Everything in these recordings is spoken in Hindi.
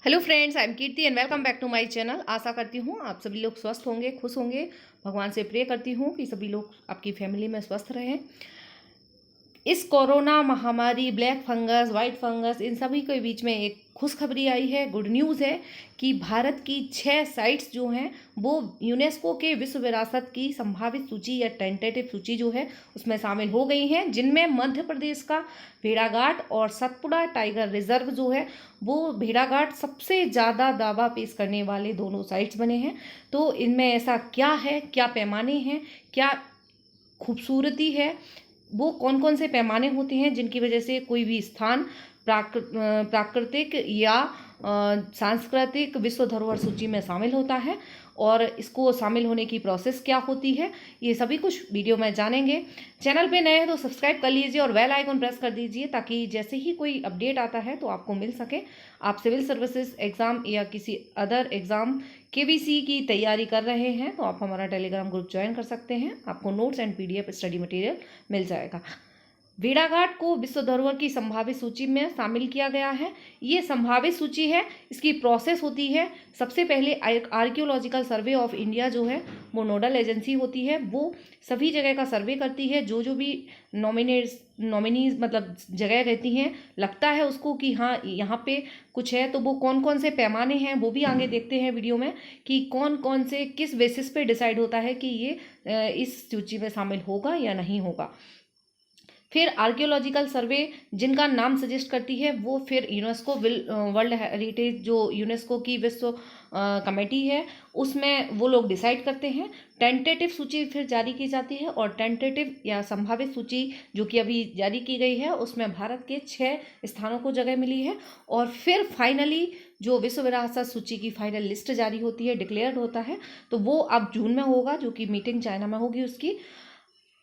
Hello friends, I am Kirti and welcome back to my channel. आशा करती हूँ आप सभी लोग स्वस्थ होंगे, खुश होंगे। भगवान से प्रे करती हूँ कि सभी लोग आपकी फैमिली में स्वस्थ रहें। इस कोरोना महामारी, ब्लैक फंगस, वाइट फंगस, इन सभी के बीच में एक खुशखबरी आई है, गुड न्यूज़ है कि भारत की 6 साइट्स जो हैं वो यूनेस्को के विश्व विरासत की संभावित सूची या टेंटेटिव सूची जो है उसमें शामिल हो गई हैं, जिनमें मध्य प्रदेश का भेड़ाघाट और सतपुड़ा टाइगर रिजर्व जो है वो भेड़ाघाट सबसे ज़्यादा दावा पेश करने वाले दोनों साइट्स बने हैं। तो इनमें ऐसा क्या है, क्या पैमाने हैं, क्या खूबसूरती है, वो कौन कौन से पैमाने होते हैं जिनकी वजह से कोई भी स्थान प्राकृतिक या सांस्कृतिक विश्व धरोहर सूची में शामिल होता है और इसको शामिल होने की प्रोसेस क्या होती है, ये सभी कुछ वीडियो में जानेंगे। चैनल पे नए हैं तो सब्सक्राइब कर लीजिए और बेल आइकन प्रेस कर दीजिए ताकि जैसे ही कोई अपडेट आता है तो आपको मिल सके। आप सिविल सर्विसेज एग्ज़ाम या किसी अदर एग्ज़ाम केवीसी की तैयारी कर रहे हैं तो आप हमारा टेलीग्राम ग्रुप ज्वाइन कर सकते हैं। आपको notes and PDF study material मिल जाएगा। भेड़ाघाट को विश्व धरोहर की संभावित सूची में शामिल किया गया है। ये संभावित सूची है, इसकी प्रोसेस होती है। सबसे पहले आर्कियोलॉजिकल सर्वे ऑफ इंडिया जो है वो नोडल एजेंसी होती है, वो सभी जगह का सर्वे करती है। जो भी नॉमिनीज मतलब जगह रहती हैं, लगता है उसको कि हाँ यहाँ पे कुछ है, तो वो कौन कौन से पैमाने हैं वो भी आगे देखते हैं वीडियो में कि कौन कौन से किस बेसिस पे डिसाइड होता है कि ये इस सूची में शामिल होगा या नहीं होगा। फिर आर्कियोलॉजिकल सर्वे जिनका नाम सजेस्ट करती है वो फिर यूनेस्को वर्ल्ड हेरिटेज जो यूनेस्को की विश्व कमेटी है उसमें वो लोग डिसाइड करते हैं। टेंटेटिव सूची फिर जारी की जाती है और टेंटेटिव या संभावित सूची जो कि अभी जारी की गई है उसमें भारत के 6 स्थानों को जगह मिली है। और फिर फाइनली जो विश्व विरासत सूची की फाइनल लिस्ट जारी होती है, डिक्लेयर्ड होता है, तो वो अब जून में होगा, जो कि मीटिंग चाइना में होगी उसकी।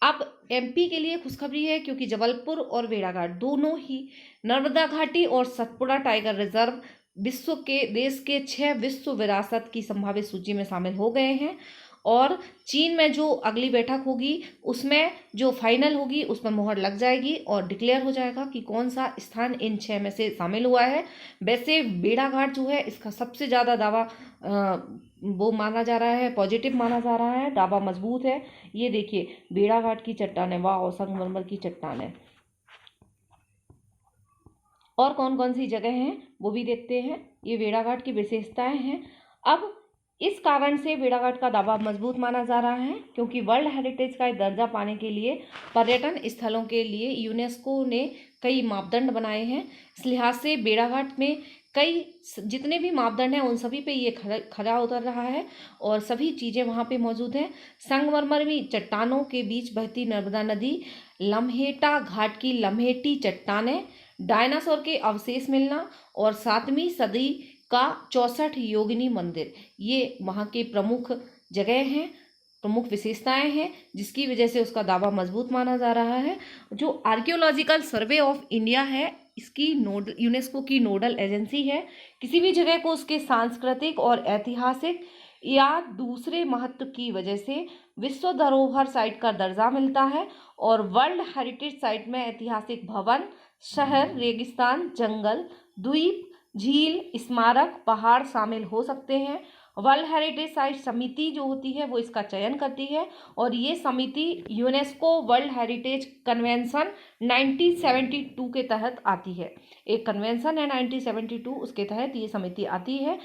अब एमपी के लिए खुशखबरी है क्योंकि जबलपुर और भेड़ाघाट दोनों ही नर्मदा घाटी और सतपुड़ा टाइगर रिजर्व विश्व के देश के 6 विश्व विरासत की संभावित सूची में शामिल हो गए हैं। और चीन में जो अगली बैठक होगी उसमें जो फाइनल होगी उसमें मोहर लग जाएगी और डिक्लेयर हो जाएगा कि कौन सा स्थान इन 6 में से शामिल हुआ है। वैसे भेड़ाघाट जो है इसका सबसे ज़्यादा दावा वो माना जा रहा है, पॉजिटिव माना जा रहा है, दावा मजबूत है। ये देखिए भेड़ाघाट की चट्टानें, वाह, और संगमरमर की चट्टानें। और कौन कौन सी जगह हैं वो भी देखते हैं। ये भेड़ाघाट की विशेषताएं हैं। अब इस कारण से भेड़ाघाट का दावा मजबूत माना जा रहा है क्योंकि वर्ल्ड हेरिटेज का दर्जा पाने के लिए पर्यटन स्थलों के लिए यूनेस्को ने कई मापदंड बनाए हैं। इस लिहाज से भेड़ाघाट में कई जितने भी मापदंड हैं उन सभी पे ये खरा उतर रहा है और सभी चीज़ें वहाँ पे मौजूद हैं। संगमरमरी चट्टानों के बीच बहती नर्मदा नदी, लम्हेटा घाट की लम्हेटी चट्टानें, डायनासोर के अवशेष मिलना और 7वीं सदी का 64 योगिनी मंदिर, ये वहाँ के प्रमुख जगह हैं, प्रमुख विशेषताएं हैं जिसकी वजह से उसका दावा मजबूत माना जा रहा है। जो आर्कियोलॉजिकल सर्वे ऑफ इंडिया है इसकी यूनेस्को की नोडल एजेंसी है। किसी भी जगह को उसके सांस्कृतिक और ऐतिहासिक या दूसरे महत्व की वजह से विश्व धरोहर साइट का दर्जा मिलता है और वर्ल्ड हेरिटेज साइट में ऐतिहासिक भवन, शहर, रेगिस्तान, जंगल, द्वीप, झील, स्मारक, पहाड़ शामिल हो सकते हैं। वर्ल्ड हेरिटेज साइट समिति जो होती है वो इसका चयन करती है और ये समिति यूनेस्को वर्ल्ड हेरिटेज कन्वेंशन 1972 के तहत आती है। एक कन्वेंशन है 1972, उसके तहत ये समिति आती है।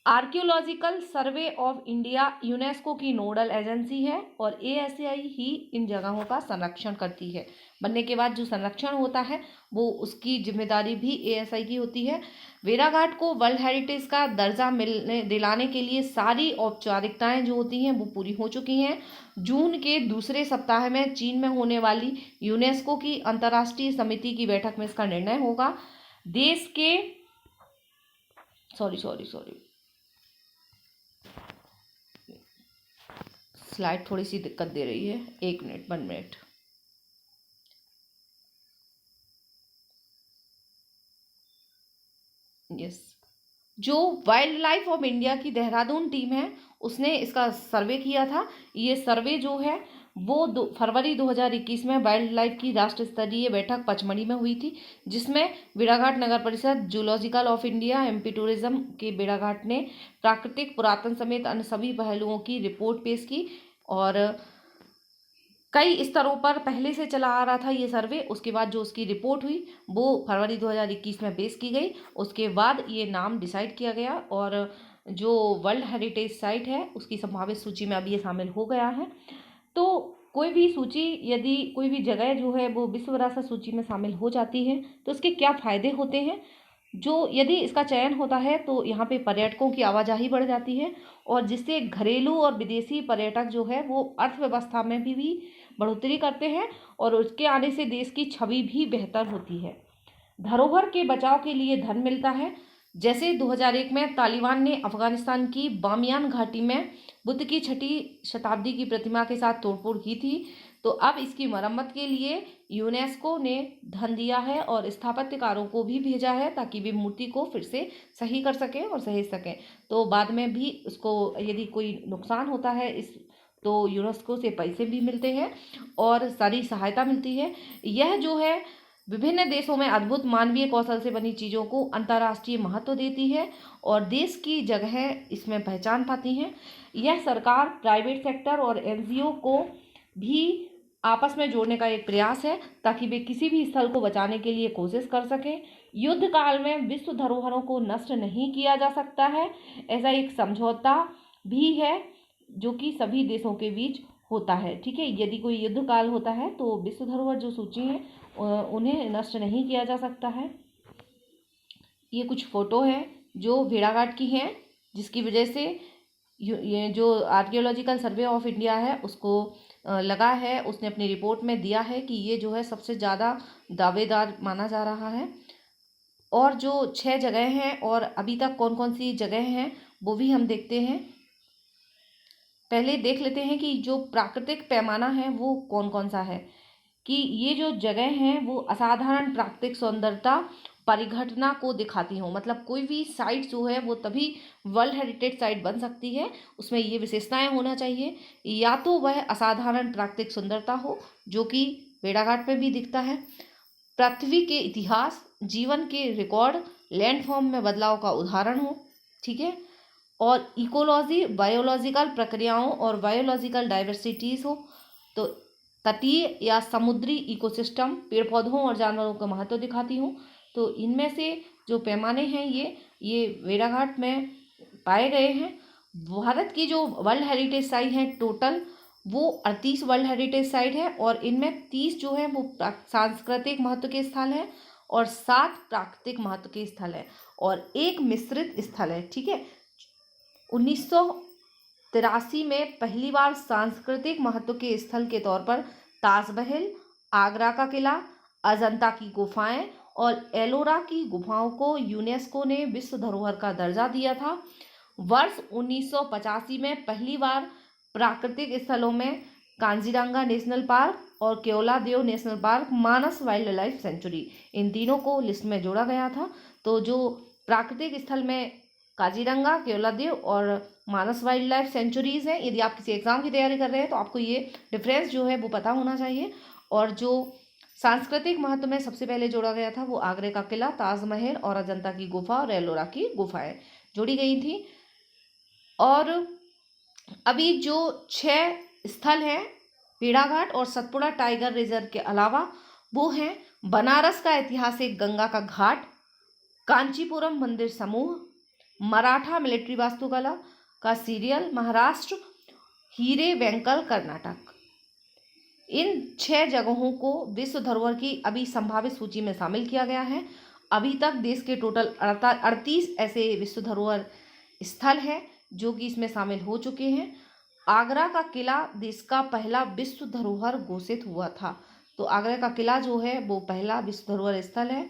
Archaeological survey of India UNESCO की नोडल एजेंसी है और एएसआई ही इन जगहों का संरक्षण करती है। बनने के बाद जो संरक्षण होता है वो उसकी जिम्मेदारी भी एएसआई की होती है। भेड़ाघाट को वर्ल्ड हेरिटेज का दर्जा दिलाने के लिए सारी औपचारिकताएं जो होती हैं वो पूरी हो चुकी हैं। जून के दूसरे सप्ताह में चीन में होने वाली यूनेस्को की अंतर्राष्ट्रीय समिति की बैठक में इसका निर्णय होगा। देश के सॉरी स्लाइड थोड़ी सी दिक्कत दे रही है, 1 मिनट। यस, जो वाइल्ड लाइफ ऑफ इंडिया की देहरादून टीम है उसने इसका सर्वे किया था। ये सर्वे जो है वो फरवरी 2021 में वाइल्ड लाइफ की राष्ट्र स्तरीय बैठक पचमढ़ी में हुई थी, जिसमें बेड़ाघाट नगर परिषद, zoological of India, MP tourism के बेड़ाघाट ने प्राकृतिक, पुरातन समेत अन्य सभी पहलुओं की रिपोर्ट पेश की। और कई स्तरों पर पहले से चला आ रहा था ये सर्वे। उसके बाद जो उसकी रिपोर्ट हुई वो फरवरी 2021 में पेश की गई। उसके बाद ये नाम डिसाइड किया गया और जो वर्ल्ड हेरिटेज साइट है उसकी संभावित सूची में अब ये शामिल हो गया है। तो कोई भी सूची, यदि कोई भी जगह जो है वो विश्व विरासत सूची में शामिल हो जाती है तो इसके क्या फ़ायदे होते हैं। जो यदि इसका चयन होता है तो यहाँ पे पर्यटकों की आवाजाही बढ़ जाती है और जिससे घरेलू और विदेशी पर्यटक जो है वो अर्थव्यवस्था में भी बढ़ोतरी करते हैं और उसके आने से देश की छवि भी बेहतर होती है। धरोहर के बचाव के लिए धन मिलता है। जैसे 2001 में तालिबान ने अफगानिस्तान की बामियान घाटी में बुद्ध की 6वीं शताब्दी की प्रतिमा के साथ तोड़फोड़ की थी, तो अब इसकी मरम्मत के लिए यूनेस्को ने धन दिया है और स्थापत्यकारों को भी भेजा है ताकि वे मूर्ति को फिर से सही कर सकें और सहेज सकें। तो बाद में भी उसको यदि कोई नुकसान होता है तो यूनेस्को से पैसे भी मिलते हैं और सारी सहायता मिलती है। यह जो है विभिन्न देशों में अद्भुत मानवीय कौशल से बनी चीज़ों को अंतर्राष्ट्रीय महत्व देती है और देश की जगह इसमें पहचान पाती हैं। यह सरकार, प्राइवेट सेक्टर और एनजीओ को भी आपस में जोड़ने का एक प्रयास है ताकि वे किसी भी स्थल को बचाने के लिए कोशिश कर सकें। युद्ध काल में विश्व धरोहरों को नष्ट नहीं किया जा सकता है, ऐसा एक समझौता भी है जो कि सभी देशों के बीच होता है। ठीक है, यदि कोई युद्ध काल होता है तो विश्व धरोहर जो सूची है उन्हें नष्ट नहीं किया जा सकता है। ये कुछ फोटो है जो भेड़ाघाट की हैं, जिसकी वजह से ये जो आर्कियोलॉजिकल सर्वे ऑफ इंडिया है उसको लगा है, उसने अपनी रिपोर्ट में दिया है कि ये जो है सबसे ज़्यादा दावेदार माना जा रहा है। और जो 6 जगह हैं और अभी तक कौन कौन सी जगह हैं वो भी हम देखते हैं। पहले देख लेते हैं कि जो प्राकृतिक पैमाना है वो कौन कौन सा है। कि ये जो जगह हैं वो असाधारण प्राकृतिक सौंदर्यता परिघटना को दिखाती हों। मतलब कोई भी साइट जो है वो तभी वर्ल्ड हेरिटेज साइट बन सकती है, उसमें ये विशेषताएं होना चाहिए। या तो वह असाधारण प्राकृतिक सुंदरता हो जो कि भेड़ाघाट में भी दिखता है, पृथ्वी के इतिहास, जीवन के रिकॉर्ड, लैंडफॉर्म में बदलाव का उदाहरण हो, ठीक है, और इकोलॉजी, बायोलॉजिकल प्रक्रियाओं और बायोलॉजिकल डाइवर्सिटीज हो। तो तटीय या समुद्री इकोसिस्टम, पेड़ पौधों और जानवरों का महत्व दिखाती हूँ। तो इनमें से जो पैमाने हैं ये भेड़ाघाट में पाए गए हैं। भारत की जो वर्ल्ड हेरिटेज साइट हैं टोटल वो 38 वर्ल्ड हेरिटेज साइट है और इनमें 30 जो है वो सांस्कृतिक महत्व के स्थल हैं और 7 प्राकृतिक महत्व के स्थल हैं और एक मिश्रित स्थल है। ठीक है, 1983 में पहली बार सांस्कृतिक महत्व के स्थल के तौर पर ताजमहल, आगरा का किला, अजंता की गुफाएं और एलोरा की गुफाओं को यूनेस्को ने विश्व धरोहर का दर्जा दिया था। वर्ष 1985 में पहली बार प्राकृतिक स्थलों में कांजीरंगा नेशनल पार्क और केओलादेव नेशनल पार्क, मानस वाइल्ड लाइफ सेंचुरी, इन तीनों को लिस्ट में जोड़ा गया था। तो जो प्राकृतिक स्थल में काजीरंगा, केओलादेव और मानस वाइल्ड लाइफ सेंचुरीज हैं, यदि आप किसी एग्जाम की तैयारी कर रहे हैं तो आपको ये डिफरेंस जो है वो पता होना चाहिए। और जो सांस्कृतिक महत्व में सबसे पहले जोड़ा गया था वो आगरे का किला, ताजमहल और अजंता की गुफा और एलोरा की गुफाएं जोड़ी गई थी। और अभी जो 6 स्थल हैं भेड़ाघाट और सतपुड़ा टाइगर रिजर्व के अलावा वो हैं बनारस का ऐतिहासिक गंगा का घाट, कांचीपुरम मंदिर समूह, मराठा मिलिट्री वास्तुकला का सीरियल महाराष्ट्र, हीरे वेंकल कर्नाटक। इन 6 जगहों को विश्व धरोहर की अभी संभावित सूची में शामिल किया गया है। अभी तक देश के टोटल 38 ऐसे विश्व धरोहर स्थल हैं जो कि इसमें शामिल हो चुके हैं। आगरा का किला देश का पहला विश्व धरोहर घोषित हुआ था। तो आगरा का किला जो है वो पहला विश्व धरोहर स्थल है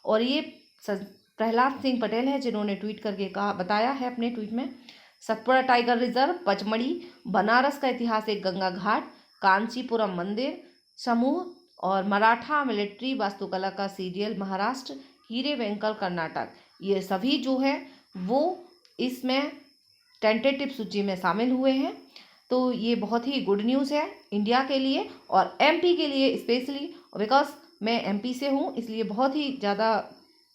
और ये प्रहलाद सिंह पटेल है जिन्होंने ट्वीट करके कहा, बताया है अपने ट्वीट में। सतपुड़ा टाइगर रिजर्व, पचमढ़ी, बनारस का ऐतिहासिक गंगा घाट, कांचीपुरम मंदिर समूह और मराठा मिलिट्री वास्तुकला का सीरियल महाराष्ट्र, हीरे वेंकल कर्नाटक, ये सभी जो है वो इसमें टेंटेटिव सूची में शामिल हुए हैं। तो ये बहुत ही गुड न्यूज़ है इंडिया के लिए और एमपी के लिए स्पेशली, बिकॉज मैं एमपी से हूँ, इसलिए बहुत ही ज़्यादा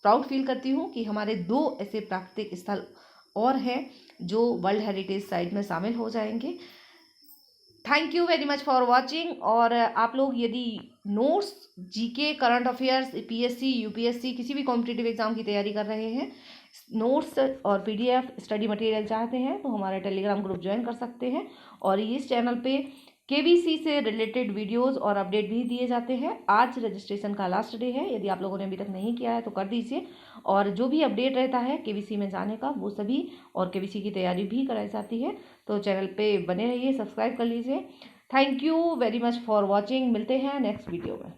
प्राउड फील करती हूँ कि हमारे 2 ऐसे प्राकृतिक स्थल और हैं जो वर्ल्ड हेरिटेज साइट में शामिल हो जाएंगे। Thank you very much for watching. और आप लोग यदि notes, GK, current affairs, PSC, UPSC किसी भी कॉम्पिटिटिव एग्जाम की तैयारी कर रहे हैं, नोट्स और पीडीएफ स्टडी मटेरियल चाहते हैं तो हमारा टेलीग्राम ग्रुप ज्वाइन कर सकते हैं। और इस चैनल पे केबीसी से रिलेटेड वीडियोस और अपडेट भी दिए जाते हैं। आज रजिस्ट्रेशन का लास्ट डे है, यदि आप लोगों ने अभी तक नहीं किया है तो कर दीजिए। और जो भी अपडेट रहता है केबीसी में जाने का वो सभी, और केबीसी की तैयारी भी कराई जाती है, तो चैनल पे बने रहिए, सब्सक्राइब कर लीजिए। Thank you very much for watching. मिलते हैं नेक्स्ट वीडियो में।